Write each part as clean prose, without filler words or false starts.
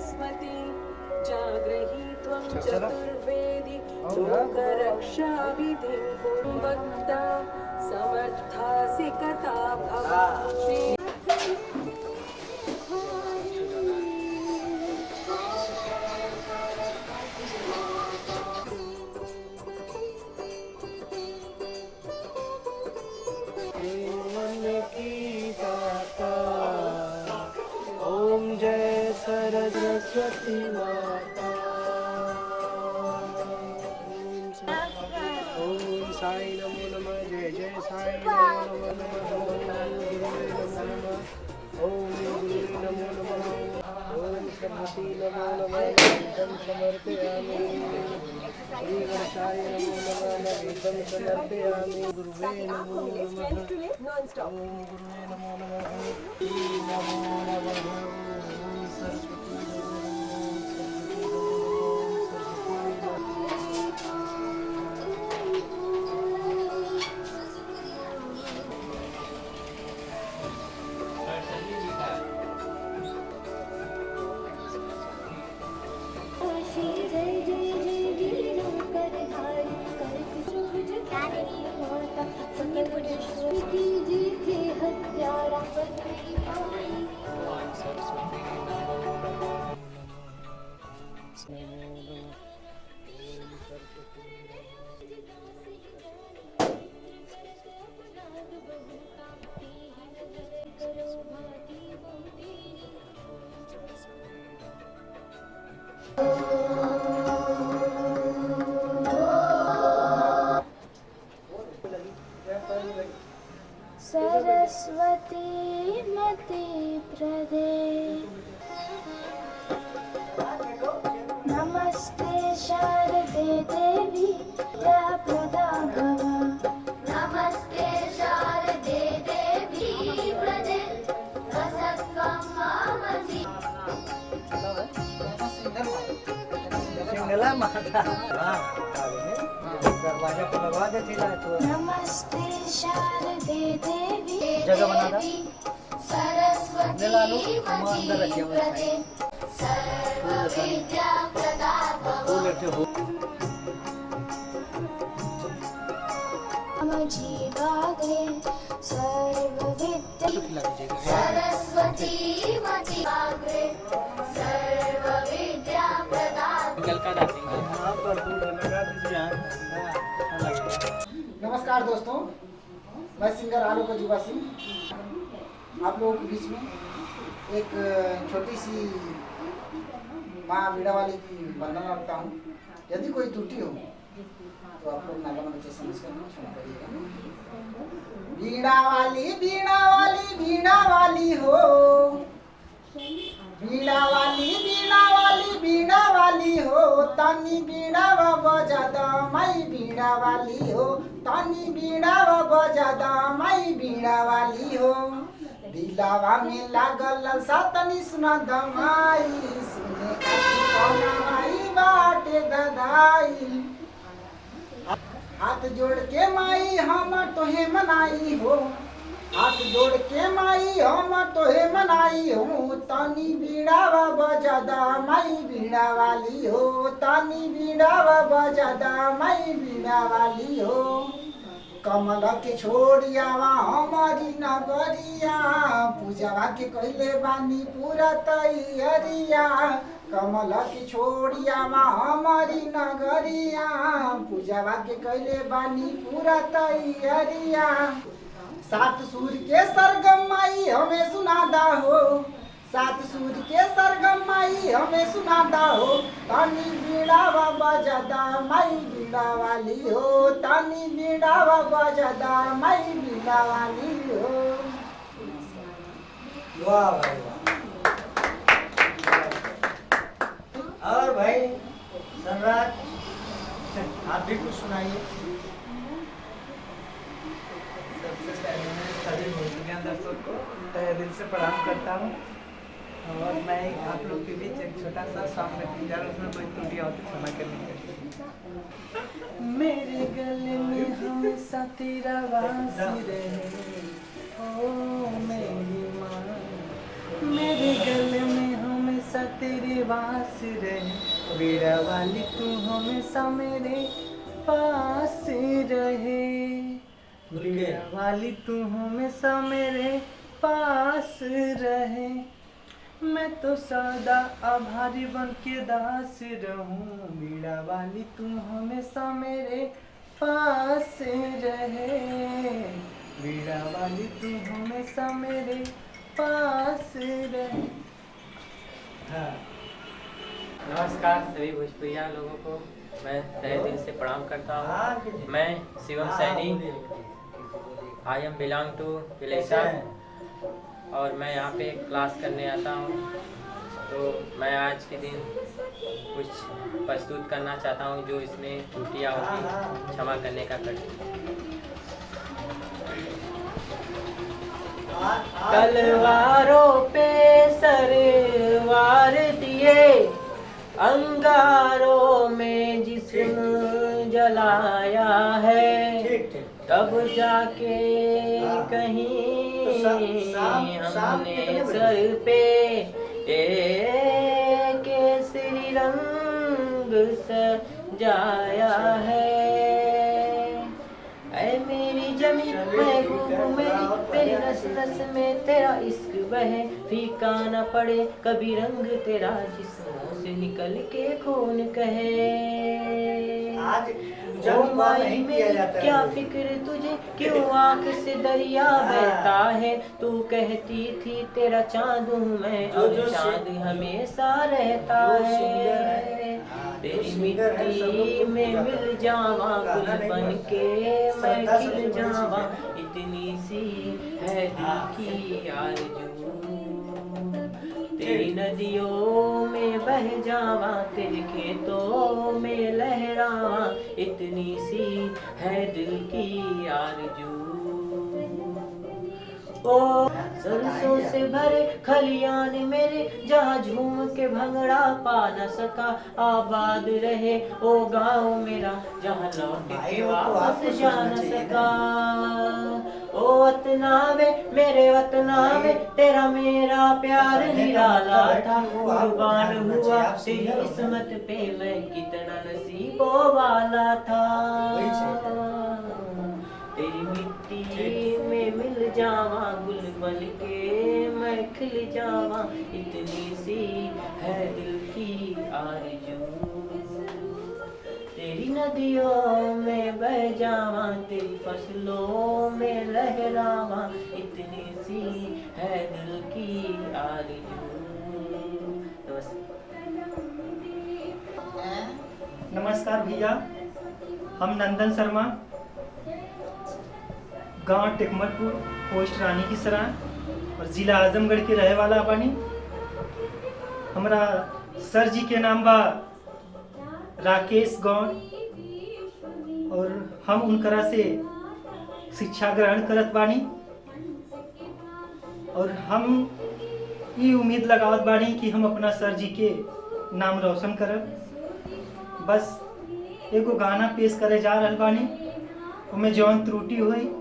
सरस्वती जागृही त्वं चतुर्वेदी लोकरक्षाविधिं कुरु भक्ता समर्थासि कथा भव श्री ओम जय सरस्वती माता। ओम साई नमो नमः। जय जय साई नमो नमः। ओम गुरुवे नमो नमः। ओम सरस्वती नमो नमः। नैवेद्यं समर्पयामि। श्री गणेशाय नमो नमः। नैवेद्यं समर्पयामि। गुरुवे नमो नमः। ओम गुरुवे नमो नमः। श्री नमो नमः। ओम सरस्वती नमो सरस्वती मति प्रदे नमस्ते शारदे देवी विद्या प्रदा भव नमस्ते शारदे देवी प्रदे वसत्वं मामसि सिंगला माता दरवाजा को लगा देती है तो नमस्ते शारदे देवी जगह बना था सरस्वती अंदर रखिए सर्वविद्या प्रदा भव जीवाग्रे सर्वविद्या सरस्वती मतिवाग्रे सर्वविद्या प्रदा नमस्कार दोस्तों, मैं सिंगर आलोक जीवा सिंह आप लोगों के बीच में एक छोटी सी माँ बीड़ा वाली की वर्णना रखता हूँ। यदि कोई त्रुटि हो तो आप लोग नागा बच्चे समझ कर क्षमा करिएगा। बीड़ा वाली बीड़ा वाली बीड़ा वाली हो, बीड़ा वाली बीड़ा वाली बीड़ा वाली हो, तानी बीड़ा बजादा माई बीड़ा वाली हो, तानी बीड़ा बजादा माई बीड़ा वाली हो। दिलावा में लागल सातनी सुना दमाई, सुने खाती माई बाटे ददाई। हाथ जोड़ के माई हम तोहे मनाई हो, हाथ जोड़ के माई हम तोहे मनाई हो, तानी बीड़ा बजादा माई बीड़ा वाली हो, तानी बीड़ा बजादा माई बीड़ा वाली हो। कमल के छोड़ियावा हमारी नगरिया, पूजावा के कहले बानी पूरा तैयारिया। कमल के छोड़ियावा हमारी नगरिया, पूजावा के कहले बानी पूरा तैयारिया। सात सूर के सरगम माई हमें सुनादा हो, सात सूर के सरगम माई हमें सुनादा हो, तानी बीड़ा बजादा माई बीड़ा वाली हो, तानी बीड़ा बजादा माई बीड़ा वाली हो। वाह भाई वाह। और भाई सम्राट आप भी कुछ सुनाइए। सबसे पहले मैं सभी मुस्लिम दर्शकों को तहे दिल से प्रणाम करता हूँ और मैं आप लोग के बीच एक छोटा सा सॉन्ग रखने जा रहा हूँ, उसमें कोई त्रुटि हो तो क्षमा करनी चाहिए। मेरे गले में हमेशा तेरा वास रहे, ओ मेरी माँ, मेरे गले में हमेशा तेरे वास रहे, बीड़ा वाली तू हमेशा मेरे पास रहे, बीड़ा वाली तू हमेशा मेरे पास रहे। मैं तो सदा आभारी बन के दास रहूं, बीड़ा वाली तू हमेशा मेरे पास रहे, बीड़ा वाली तू हमेशा मेरे पास रहे। नमस्कार सभी भोजपुरिया लोगों को मैं तहे दिल से प्रणाम करता हूँ। मैं Shivam Saini, I am belong to विलेसा और मैं यहाँ पे क्लास करने आता हूँ। तो मैं आज के दिन कुछ प्रस्तुत करना चाहता हूँ जो इसमें त्रुटियाँ होती क्षमा करने का कर। तलवारों पे सरवार दिए, अंगारों में जिस्म जलाया है, तब जाके कहीं हमने सर पे केसरी रंग सजाया है। ऐ मेरी जमीन महबूब मेरी नस नस में तेरा इश्क बहे, फीका न पड़े कभी रंग तेरा जिस्मों से निकल के खून कहे। ओ माई मेरी क्या फिक्र तुझे, क्यों आँख से दरिया बहता है, तू कहती थी तेरा चाँद हूँ मैं, अब चाँद हमेशा रहता है। तेरी मिट्टी में मिल जावा गुल बन के मैं खिल जावा, इतनी सी है दिल की आरज़ू। तेरी नदियों में बह जावा, तेरे खेतों में लहरावा, इतनी सी है दिल की आरज़ू। ओ सरसों से भरे खलियान मेरे, जहाँ झूम के भंगड़ा पा न सका, आबाद रहे ओ गाँव मेरा, जहाँ लौट के वापस जा न सका। ओ वतनावे मेरे वतनावे, तेरा मेरा प्यार निराला था, कुर्बान हुआ तेरी किस्मत पे मैं कितना नसीबों वाला था। तेरी मिट्टी में मिल जावा गुल बन के मैं खिल जावा, इतनी सी है दिल की आरज़ू। तेरी नदियों में बह जावा, तेरी फसलों में लहरावा, इतनी सी है दिल की आरज़ू। नमस्कार भैया, हम नंदन शर्मा, गांव टेकमतपुर, पोस्ट रानी की सराय और जिला आजमगढ़ के रहे वाला बानी। हमारा सर जी के नाम बा राकेश गौड़ और हम उनकरा से शिक्षा ग्रहण करत बानी और हम ये उम्मीद लगावत बानी कि हम अपना सर जी के नाम रोशन करब। बस एगो गाना पेश करे जा रहल बानी, उमें जौन त्रुटि हुई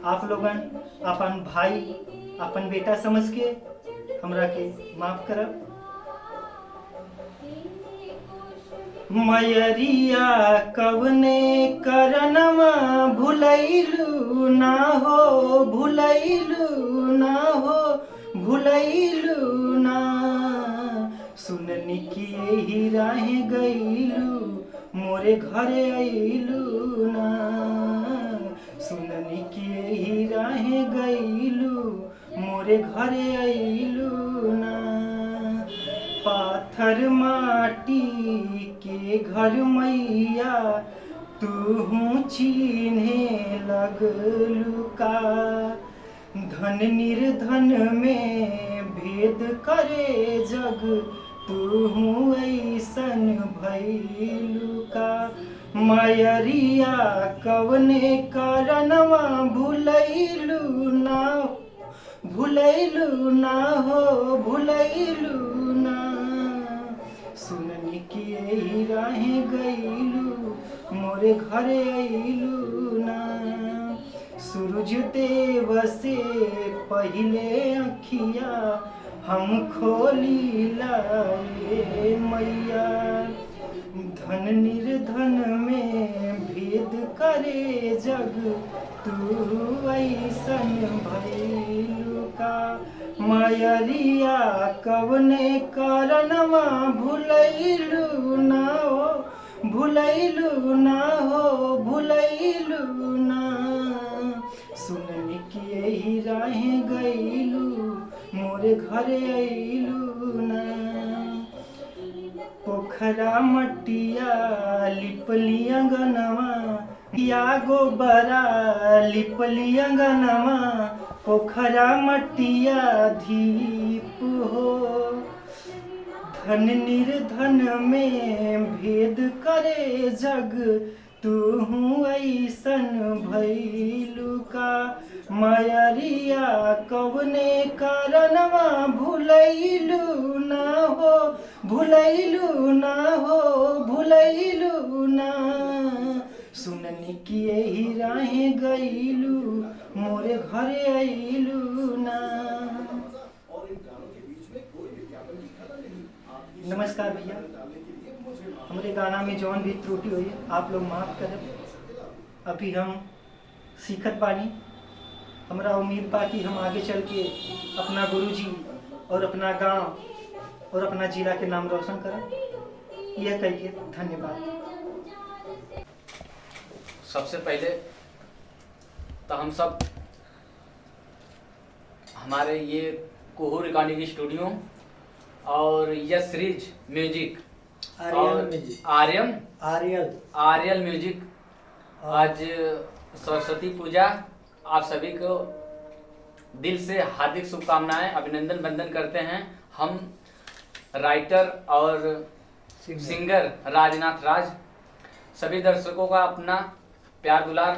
आप लोगन अपन भाई अपन बेटा समझ के हमरा के माफ करब। मयरिया कवने करनमा भुलैलू ना हो, भुलैलू ना हो, भुलैलू ना, सुननी की यही राहे गईलू मोरे घरे अइलू ना, सुननी की यही राहे गईलू मोरे घरे अइलू ना। पाथर माटी के घर मैया तू चीन्हे लगलू का, धन निर्धन में भेद करे जग तू ऐसन भैलू का। मयरिया कवने करनवा भुलैलू ना, भुलैलू ना हो, भुलैलू ना, सुननी की यही राहे गईलू मोरे घरे अइलू ना। सूरज देव से पहले अखिया हम खोली ला करे जग तू ऐसन भइलू का मयरिया कवने कारणवा भुलैलू ना हो भुलैलू ना हो भुलैलू ना सुननी कि यही राहें गईलू मोरे घरे अइलू ना पोखरा मटिया लिपली अंगनवा या गोबरा लिपली अंगनवा पोखरा मटिया धीप हो धन निर्धन में भेद करे जग तू ऐसन भइलू का मयरिया कवने कारणवा भुलैलू ना हो भुलैलू ना हो भुलैलू ना सुननी कि यही राहें गईलू मोरे घरे अइलू ना। नमस्कार भैया, हमारे गाना में जौन भी त्रुटि हुई आप लोग माफ़ करें। अभी हम सीखत बानी, हमरा उम्मीद बा कि हम आगे चल के अपना गुरुजी और अपना गांव और अपना जिला के नाम रोशन करें। यह कहिए धन्यवाद। सबसे पहले तो हम सब हमारे ये कुहू रिकॉर्डिंग स्टूडियो और यशरीज म्यूजिक और आर्यल म्यूजिक आज सरस्वती पूजा आप सभी को दिल से हार्दिक शुभकामनाएं अभिनंदन वंदन करते हैं। हम राइटर और सिंगर राजनाथ राज सभी दर्शकों का अपना प्यार दुलार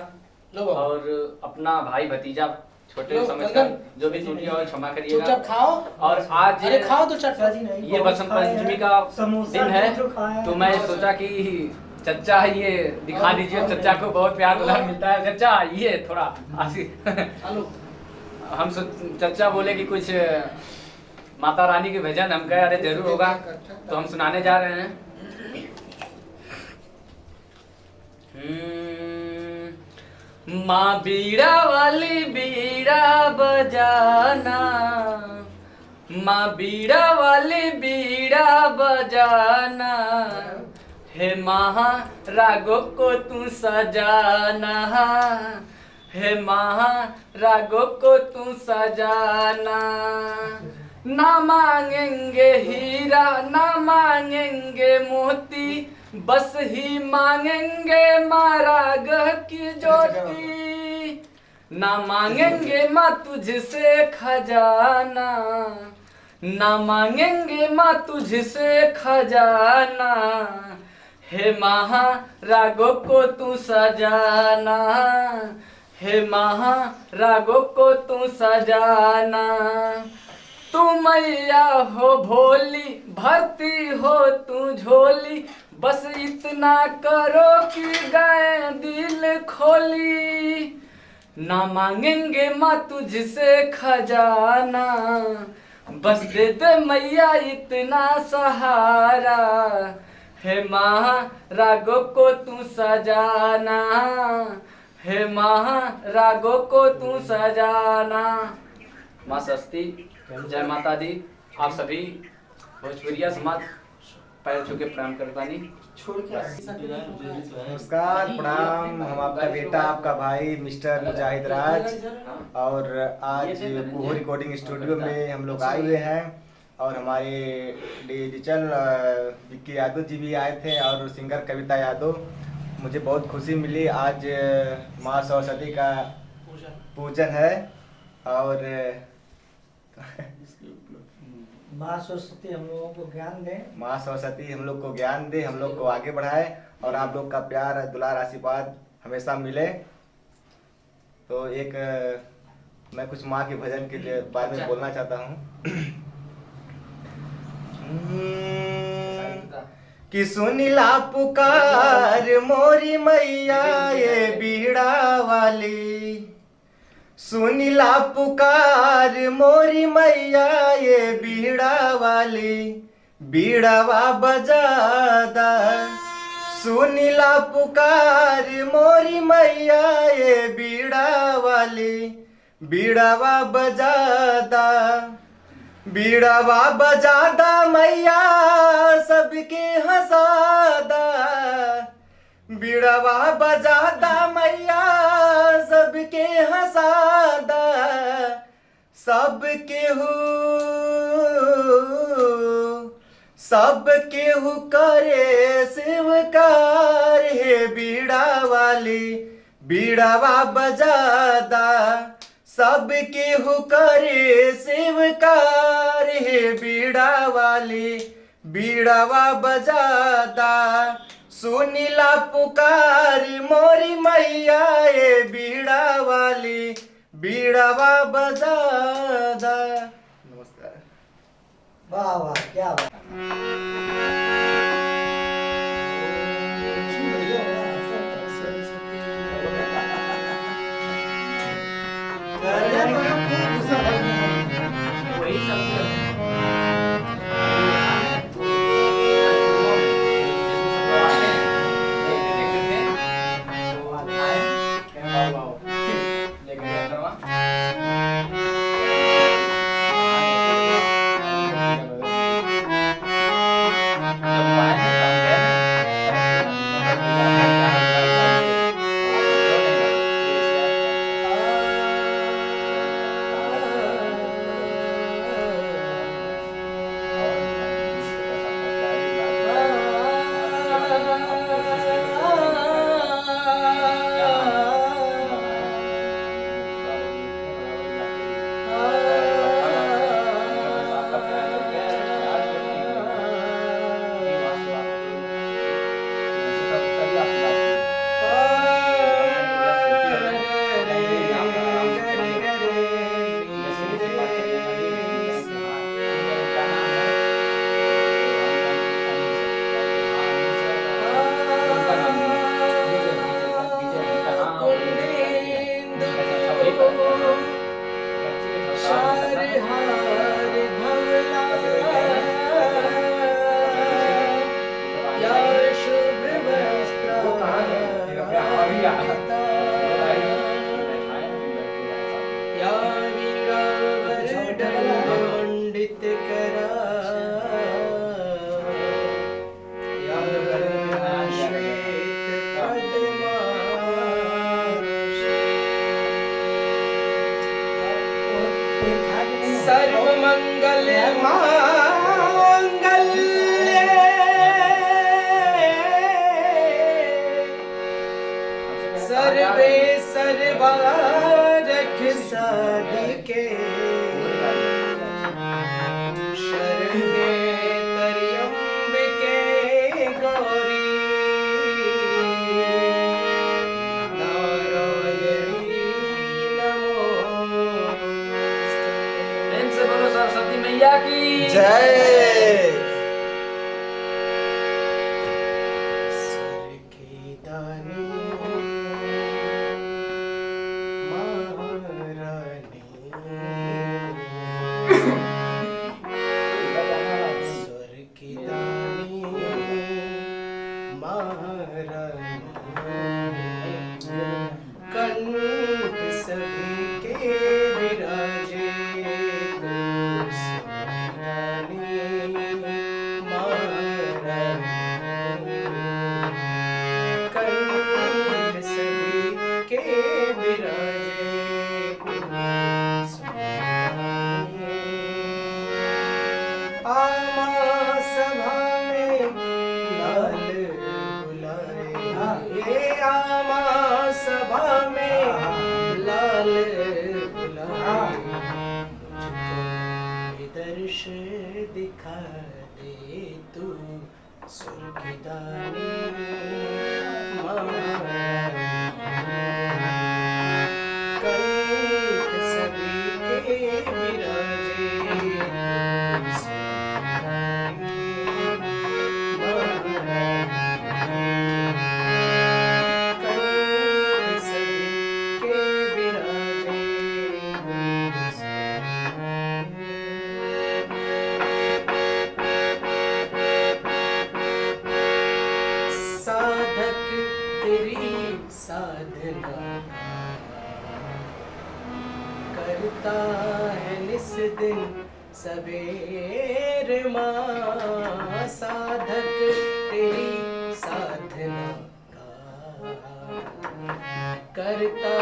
और अपना भाई भतीजा छोटे समझकर जो भी त्रुटि और क्षमा करिएगा। और आज खाओ तो ये बसंत पंचमी का दिन है तो मैं सोचा कि चच्चा ये दिखा दीजिए, चच्चा को बहुत प्यार दुलार मिलता है। चच्चा ये थोड़ा हम चच्चा बोले कि कुछ माता रानी के भजन, हम कहे अरे जरूर होगा, तो हम सुनाने जा रहे हैं। माँ बीड़ा वाली बीड़ा बजाना, माँ बीड़ा वाली बीड़ा बजाना, हे महा रागों को तू सजाना, हे महा रागों को तू सजाना। ना मांगेंगे हीरा ना मांगेंगे मोती, बस ही मांगेंगे माँ राग की ज्योति। ना मांगेंगे माँ तुझसे खजाना, ना मांगेंगे माँ तुझसे खजाना, हे महा रागों को तू सजाना, हे महा रागों को तू सजाना। तू मैया हो भोली भरती हो तू झोली, बस इतना करो कि गाए दिल खोली। ना मांगेंगे माँ तुझसे खजाना, बस दे दे मैया इतना सहारा, हे माँ रागों को तू सजाना, हे माँ रागों को तू सजाना। माँ सरस्वती जय माता दी। आप सभी भोजपुरिया समाज पैर छू के प्रणाम करता नहीं। नमस्कार, प्रणाम। हम आपका बेटा आपका भाई मिस्टर मुजाहिद राज, और आज कुहू रिकॉर्डिंग स्टूडियो में हम लोग आए हुए हैं और हमारे डिजिटल विक्की यादव जी भी आए थे और सिंगर कविता यादव। मुझे बहुत खुशी मिली। आज माँ सरस्वती का पूजन है और माँ सरस्वती हम लोगों को ज्ञान दे, माँ सरस्वती हम लोग को ज्ञान दे, हम लोग को आगे बढ़ाए और आप लोग का प्यार दुलार आशीर्वाद हमेशा मिले। तो एक मैं कुछ माँ के भजन के लिए बारे में बोलना चाहता हूँ कि सुनिला पुकार मोरी मैया ये बीड़ा वाली, सुनिला पुकार मोरी मैया ये बीड़ा वाली, बीड़ावा बजादा सुनीला पुकार मोरी मैया ये बीड़ा वाली बीड़ावा बजादा बीड़ावा बजादा मैया सबके हंसादा बीड़ावा बजादा मैया सबके हंसादा सब केहू करे शिवकार हे बीड़ा वाली बीड़ावा बजादा सब केहू करे शिवकार हे बीड़ा वाली बीड़ावा बजादा सुनीला पुकार मोरी मैया ये बीड़ा वाली बीड़ावा बजादा। नमस्कार। वाह वाह क्या बात। वही सब सर्वमंगल मांगल्ये सर्वे सर्वारख साधिके शरण्ये त्र्यंबके गौरी नारायणी नमोस्तुते। बोलो सरस्वती मैया की जय। कंठ सभी के विराजे तो सखी महारानी कंठ सभी के विराजे तो सखी आमा सभा में लाल बुलाए ये आमा सभा में लाल बुलाए मुझको दर्श दिखा दे तू सुर्खिदानी कंठ सभी के विराजे सा साधना करता है निस दिन सवेरे माँ साधक तेरी साधना का करता